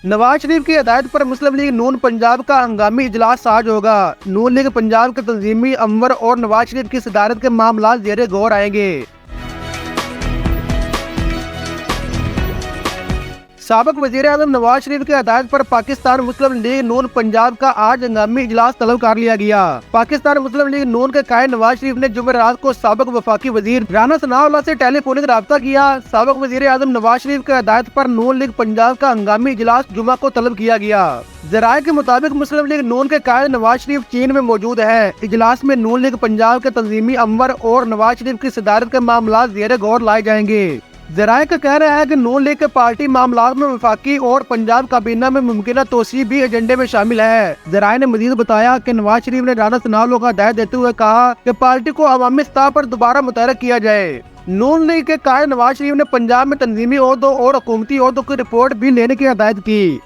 نواز شریف کی ہدایت پر مسلم لیگ نون پنجاب کا ہنگامی اجلاس آج ہوگا۔ نون لیگ پنجاب کے تنظیمی امور اور نواز شریف کی صدارت کے معاملات زیر غور آئیں گے۔ سابق وزیر اعظم نواز شریف کی ہدایت پر پاکستان مسلم لیگ نون پنجاب کا آج ہنگامی اجلاس طلب کر لیا گیا۔ پاکستان مسلم لیگ نون کے قائد نواز شریف نے جمعرات کو سابق وفاقی وزیر رانا ثناء اللہ سے ٹیلی فونک رابطہ کیا۔ سابق وزیر اعظم نواز شریف کی ہدایت پر نون لیگ پنجاب کا ہنگامی اجلاس جمعہ کو طلب کیا گیا۔ ذرائع کے مطابق مسلم لیگ نون کے قائد نواز شریف چین میں موجود ہے۔ اجلاس میں نون لیگ پنجاب کے تنظیمی امور اور نواز شریف کی صدارت کے معاملات زیر غور لائے جائیں گے۔ ذرائع کا کہہ رہا ہے کہ نون لیگ کے پارٹی معاملات میں وفاقی اور پنجاب کابینہ میں ممکنہ توسیع بھی ایجنڈے میں شامل ہے۔ ذرائع نے مزید بتایا کہ نواز شریف نے رانا ثناء اللہ کو ہدایت دیتے ہوئے کہا کہ پارٹی کو عوامی سطح پر دوبارہ متحرک کیا جائے۔ نون لیگ کے قائد نواز شریف نے پنجاب میں تنظیمی عہدوں اور حکومتی عہدوں کی رپورٹ بھی لینے کی ہدایت کی۔